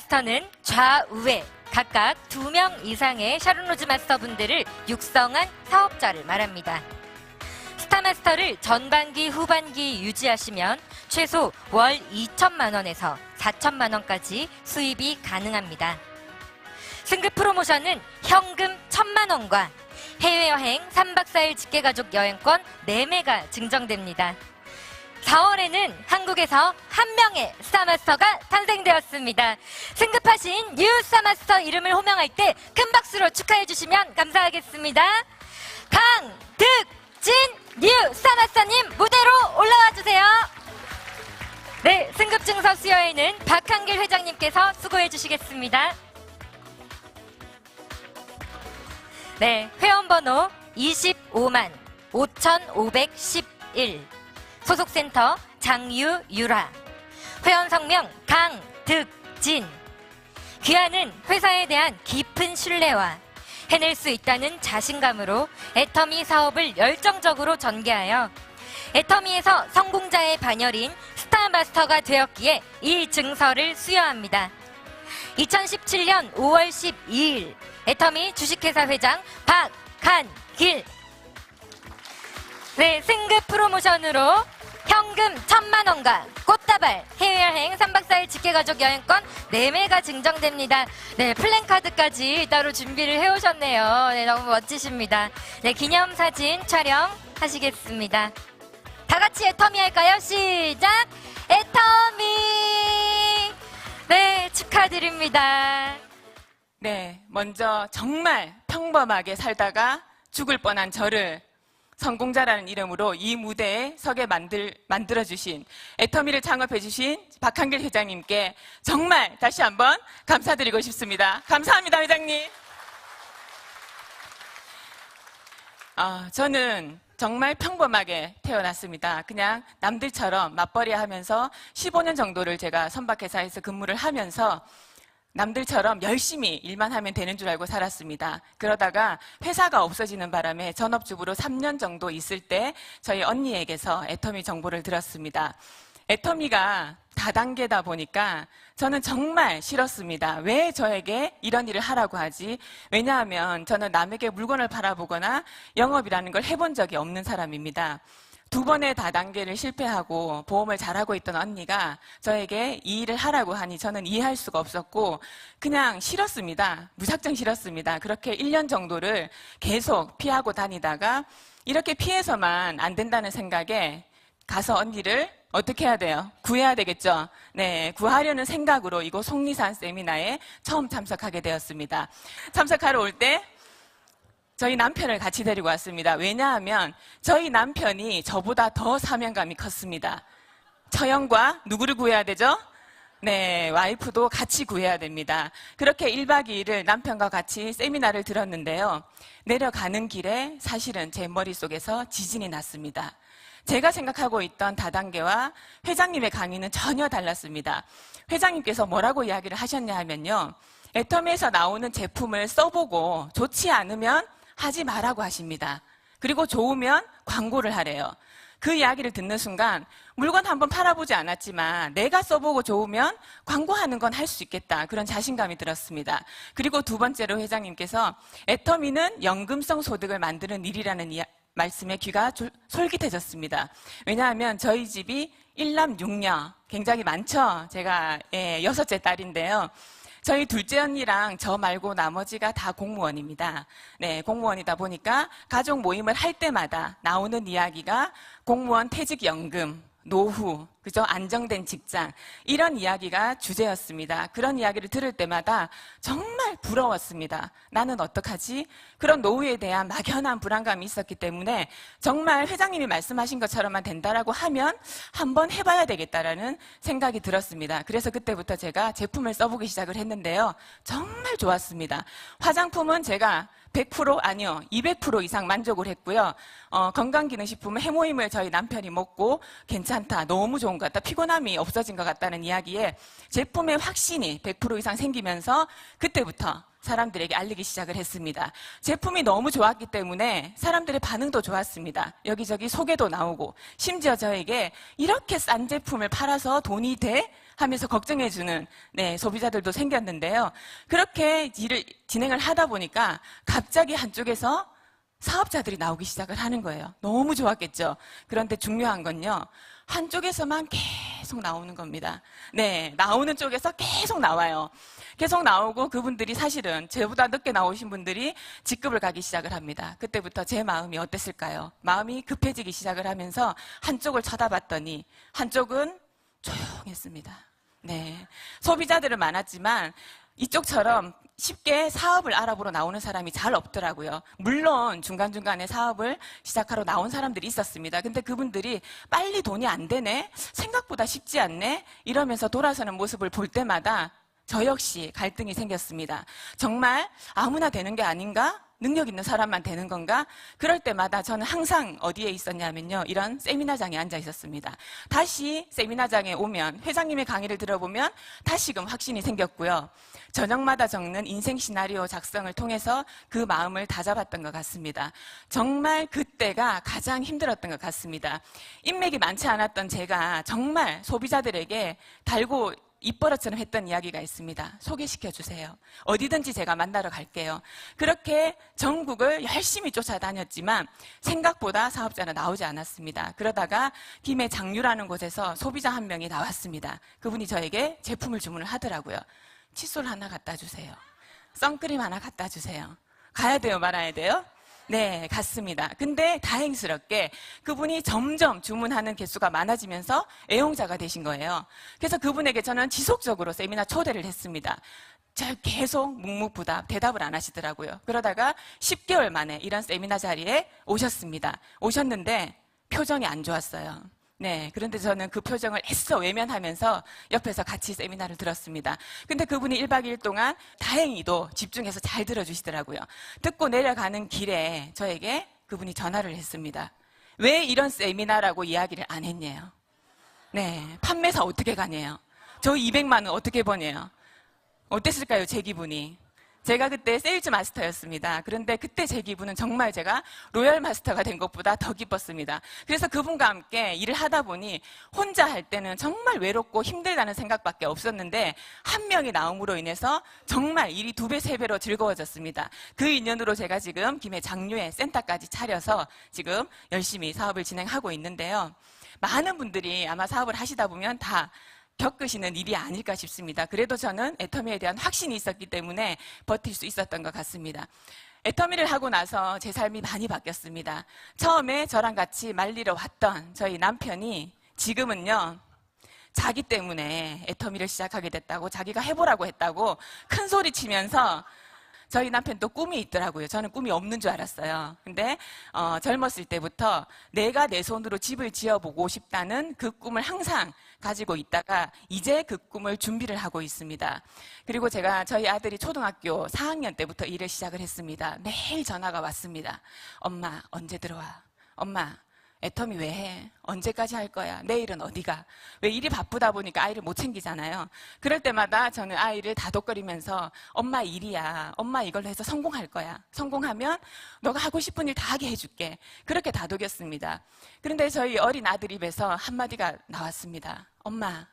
스타마스터는 좌우에 각각 2명 이상의 샤론로즈 마스터분들을 육성한 사업자를 말합니다. 스타마스터를 전반기, 후반기 유지하시면 최소 월 2천만 원에서 4천만 원까지 수입이 가능합니다. 승급 프로모션은 현금 1,000만 원과 해외여행 3박 4일 직계가족 여행권 4매가 증정됩니다. 4월에는 한국에서 한 명의 스타마스터가 탄생되었습니다. 승급하신 뉴 스타마스터 이름을 호명할 때 큰 박수로 축하해 주시면 감사하겠습니다. 강득진 뉴 스타마스터님 무대로 올라와 주세요. 네, 승급증서 수여에는 박한길 회장님께서 수고해 주시겠습니다. 네, 회원번호 25만 5511 소속센터 장유유라 회원 성명 강득진 귀하는 회사에 대한 깊은 신뢰와 해낼 수 있다는 자신감으로 애터미 사업을 열정적으로 전개하여 애터미에서 성공자의 반열인 스타마스터가 되었기에 이 증서를 수여합니다. 2017년 5월 12일 애터미 주식회사 회장 박한길. 네, 승급 프로모션으로 현금 1,000만 원과 꽃다발, 해외여행 3박 4일 직계가족 여행권 4매가 증정됩니다. 네, 플랜카드까지 따로 준비를 해오셨네요. 네, 너무 멋지십니다. 네, 기념사진 촬영하시겠습니다. 다 같이 애터미 할까요? 시작! 애터미! 네, 축하드립니다. 네, 먼저 정말 평범하게 살다가 죽을 뻔한 저를 성공자라는 이름으로 이 무대에 서게 만들어주신 애터미를 창업해주신 박한길 회장님께 정말 다시 한번 감사드리고 싶습니다. 감사합니다, 회장님. 저는 정말 평범하게 태어났습니다. 그냥 남들처럼 맞벌이 하면서 15년 정도를 제가 선박회사에서 근무를 하면서 남들처럼 열심히 일만 하면 되는 줄 알고 살았습니다. 그러다가 회사가 없어지는 바람에 전업주부로 3년 정도 있을 때 저희 언니에게서 애터미 정보를 들었습니다. 애터미가 다단계다 보니까 저는 정말 싫었습니다. 왜 저에게 이런 일을 하라고 하지? 왜냐하면 저는 남에게 물건을 팔아보거나 영업이라는 걸 해본 적이 없는 사람입니다. 2번의 다단계를 실패하고 보험을 잘하고 있던 언니가 저에게 이 일을 하라고 하니 저는 이해할 수가 없었고 그냥 싫었습니다. 무작정 싫었습니다. 그렇게 1년 정도를 계속 피하고 다니다가 이렇게 피해서만 안 된다는 생각에 가서 언니를 어떻게 해야 돼요? 구해야 되겠죠? 네, 구하려는 생각으로 이곳 속리산 세미나에 처음 참석하게 되었습니다. 참석하러 올 때 저희 남편을 같이 데리고 왔습니다. 왜냐하면 저희 남편이 저보다 더 사명감이 컸습니다. 처형과 누구를 구해야 되죠? 네, 와이프도 같이 구해야 됩니다. 그렇게 1박 2일을 남편과 같이 세미나를 들었는데요. 내려가는 길에 사실은 제 머릿속에서 지진이 났습니다. 제가 생각하고 있던 다단계와 회장님의 강의는 전혀 달랐습니다. 회장님께서 뭐라고 이야기를 하셨냐 하면요. 애터미에서 나오는 제품을 써보고 좋지 않으면 하지 말라고 하십니다. 그리고 좋으면 광고를 하래요. 그 이야기를 듣는 순간 물건 한번 팔아보지 않았지만 내가 써보고 좋으면 광고하는 건 할 수 있겠다. 그런 자신감이 들었습니다. 그리고 2번째로 회장님께서 애터미는 연금성 소득을 만드는 일이라는 말씀에 귀가 솔깃해졌습니다. 왜냐하면 저희 집이 1남 6녀 굉장히 많죠. 제가 6째 딸인데요. 저희 둘째 언니랑 저 말고 나머지가 다 공무원입니다. 네, 공무원이다 보니까 가족 모임을 할 때마다 나오는 이야기가 공무원 퇴직연금, 노후, 그죠? 안정된 직장, 이런 이야기가 주제였습니다. 그런 이야기를 들을 때마다 정말 부러웠습니다. 나는 어떡하지? 그런 노후에 대한 막연한 불안감이 있었기 때문에 정말 회장님이 말씀하신 것처럼만 된다라고 하면 한번 해봐야 되겠다라는 생각이 들었습니다. 그래서 그때부터 제가 제품을 써보기 시작을 했는데요. 정말 좋았습니다. 화장품은 제가 100% 아니요 200% 이상 만족을 했고요. 건강기능식품은 해모임을 저희 남편이 먹고 괜찮다, 너무 좋은 것 같다, 피곤함이 없어진 것 같다는 이야기에 제품의 확신이 100% 이상 생기면서 그때부터 사람들에게 알리기 시작을 했습니다. 제품이 너무 좋았기 때문에 사람들의 반응도 좋았습니다. 여기저기 소개도 나오고 심지어 저에게 이렇게 싼 제품을 팔아서 돈이 돼? 하면서 걱정해주는 소비자들도 생겼는데요. 그렇게 일을 진행을 하다 보니까 갑자기 한쪽에서 사업자들이 나오기 시작을 하는 거예요. 너무 좋았겠죠. 그런데 중요한 건요, 한쪽에서만 계속 나오는 겁니다. 나오는 쪽에서 계속 나와요. 계속 나오고 그분들이 사실은 저보다 늦게 나오신 분들이 직급을 가기 시작을 합니다. 그때부터 제 마음이 어땠을까요? 마음이 급해지기 시작을 하면서 한쪽을 쳐다봤더니 한쪽은 조용했습니다. 소비자들은 많았지만 이쪽처럼 쉽게 사업을 알아보러 나오는 사람이 잘 없더라고요. 물론 중간중간에 사업을 시작하러 나온 사람들이 있었습니다. 근데 그분들이 빨리 돈이 안 되네? 생각보다 쉽지 않네? 이러면서 돌아서는 모습을 볼 때마다 저 역시 갈등이 생겼습니다. 정말 아무나 되는 게 아닌가? 능력 있는 사람만 되는 건가? 그럴 때마다 저는 항상 어디에 있었냐면요, 이런 세미나장에 앉아 있었습니다. 다시 세미나장에 오면 회장님의 강의를 들어보면 다시금 확신이 생겼고요. 저녁마다 적는 인생 시나리오 작성을 통해서 그 마음을 다잡았던 것 같습니다. 정말 그때가 가장 힘들었던 것 같습니다. 인맥이 많지 않았던 제가 정말 소비자들에게 달고 입버릇처럼 했던 이야기가 있습니다. 소개시켜 주세요. 어디든지 제가 만나러 갈게요. 그렇게 전국을 열심히 쫓아다녔지만 생각보다 사업자는 나오지 않았습니다. 그러다가 김해 장류라는 곳에서 소비자 한 명이 나왔습니다. 그분이 저에게 제품을 주문을 하더라고요. 칫솔 하나 갖다 주세요. 선크림 하나 갖다 주세요. 가야 돼요, 말아야 돼요? 갔습니다. 근데 다행스럽게 그분이 점점 주문하는 개수가 많아지면서 애용자가 되신 거예요. 그래서 그분에게 저는 지속적으로 세미나 초대를 했습니다. 계속 묵묵부답 대답을 안 하시더라고요. 그러다가 10개월 만에 이런 세미나 자리에 오셨습니다. 오셨는데 표정이 안 좋았어요. 그런데 저는 그 표정을 애써 외면하면서 옆에서 같이 세미나를 들었습니다. 근데 그분이 1박 2일 동안 다행히도 집중해서 잘 들어주시더라고요. 듣고 내려가는 길에 저에게 그분이 전화를 했습니다. 왜 이런 세미나라고 이야기를 안 했냐요? 판매사 어떻게 가냐요? 저 200만 원 어떻게 버냐요? 어땠을까요, 제 기분이? 제가 그때 세일즈 마스터였습니다. 그런데 그때 제 기분은 정말 제가 로열 마스터가 된 것보다 더 기뻤습니다. 그래서 그분과 함께 일을 하다 보니 혼자 할 때는 정말 외롭고 힘들다는 생각밖에 없었는데 한 명이 나옴으로 인해서 정말 일이 2배, 3배로 즐거워졌습니다. 그 인연으로 제가 지금 김해 장류에 센터까지 차려서 지금 열심히 사업을 진행하고 있는데요. 많은 분들이 아마 사업을 하시다 보면 다 겪으시는 일이 아닐까 싶습니다. 그래도 저는 애터미에 대한 확신이 있었기 때문에 버틸 수 있었던 것 같습니다. 애터미를 하고 나서 제 삶이 많이 바뀌었습니다. 처음에 저랑 같이 말리러 왔던 저희 남편이 지금은요, 자기 때문에 애터미를 시작하게 됐다고, 자기가 해보라고 했다고 큰 소리 치면서, 저희 남편도 꿈이 있더라고요. 저는 꿈이 없는 줄 알았어요. 근데 젊었을 때부터 내가 내 손으로 집을 지어보고 싶다는 그 꿈을 항상 가지고 있다가 이제 그 꿈을 준비를 하고 있습니다. 그리고 제가 저희 아들이 초등학교 4학년 때부터 일을 시작을 했습니다. 매일 전화가 왔습니다. 엄마, 언제 들어와? 엄마, 애터미 왜 해? 언제까지 할 거야? 내일은 어디가? 왜 일이 바쁘다 보니까 아이를 못 챙기잖아요. 그럴 때마다 저는 아이를 다독거리면서 엄마 일이야. 엄마 이걸로 해서 성공할 거야. 성공하면 너가 하고 싶은 일 다 하게 해줄게. 그렇게 다독였습니다. 그런데 저희 어린 아들 입에서 한마디가 나왔습니다. 엄마,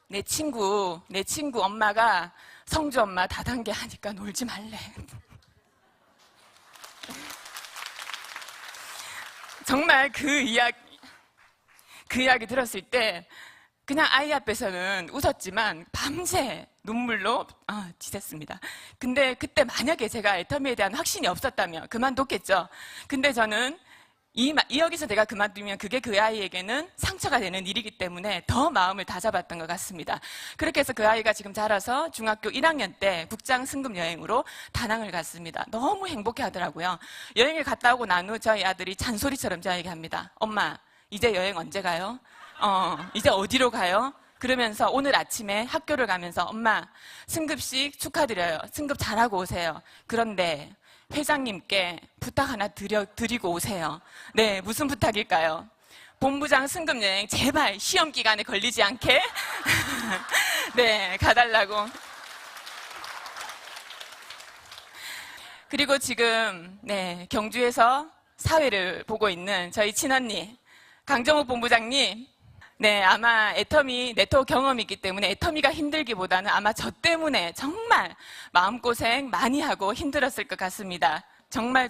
내 친구 엄마가 성주 엄마 다단계 하니까 놀지 말래. 정말 그 이야기 들었을 때 그냥 아이 앞에서는 웃었지만 밤새 눈물로 지샜습니다. 근데 그때 만약에 제가 애터미에 대한 확신이 없었다면 그만뒀겠죠. 근데 저는 여기서 내가 그만두면 그게 그 아이에게는 상처가 되는 일이기 때문에 더 마음을 다잡았던 것 같습니다. 그렇게 해서 그 아이가 지금 자라서 중학교 1학년 때 국장 승급 여행으로 다낭을 갔습니다. 너무 행복해 하더라고요. 여행을 갔다 오고 난 후 저희 아들이 잔소리처럼 저에게 합니다. 엄마, 이제 여행 언제 가요? 이제 어디로 가요? 그러면서 오늘 아침에 학교를 가면서 엄마, 승급식 축하드려요. 승급 잘하고 오세요. 그런데 회장님께 부탁 하나 드리고 오세요. 무슨 부탁일까요? 본부장 승급여행 제발 시험 기간에 걸리지 않게 가달라고. 그리고 지금 경주에서 사회를 보고 있는 저희 친언니 강정욱 본부장님, 아마 애터미 네트워크 경험이 있기 때문에 애터미가 힘들기보다는 아마 저 때문에 정말 마음고생 많이 하고 힘들었을 것 같습니다. 정말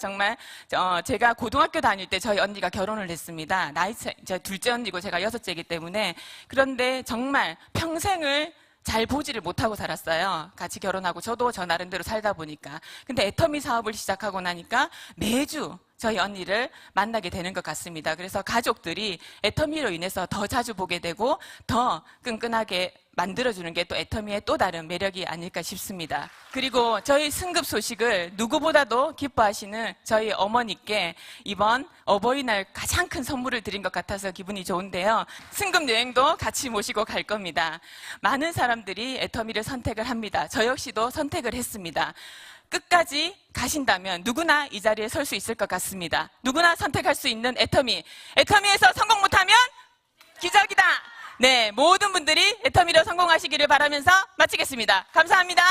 제가 고등학교 다닐 때 저희 언니가 결혼을 했습니다. 나이 차이, 제 둘째 언니고 제가 여섯째이기 때문에. 그런데 정말 평생을 잘 보지를 못하고 살았어요. 같이 결혼하고 저도 저 나름대로 살다 보니까. 근데 애터미 사업을 시작하고 나니까 매주 저희 언니를 만나게 되는 것 같습니다. 그래서 가족들이 애터미로 인해서 더 자주 보게 되고 더 끈끈하게 만들어주는 게 또 애터미의 또 다른 매력이 아닐까 싶습니다. 그리고 저희 승급 소식을 누구보다도 기뻐하시는 저희 어머니께 이번 어버이날 가장 큰 선물을 드린 것 같아서 기분이 좋은데요. 승급 여행도 같이 모시고 갈 겁니다. 많은 사람들이 애터미를 선택을 합니다. 저 역시도 선택을 했습니다. 끝까지 가신다면 누구나 이 자리에 설 수 있을 것 같습니다. 누구나 선택할 수 있는 애터미. 애터미에서 성공 못하면 기적이다. 모든 분들이 애터미로 성공하시기를 바라면서 마치겠습니다. 감사합니다.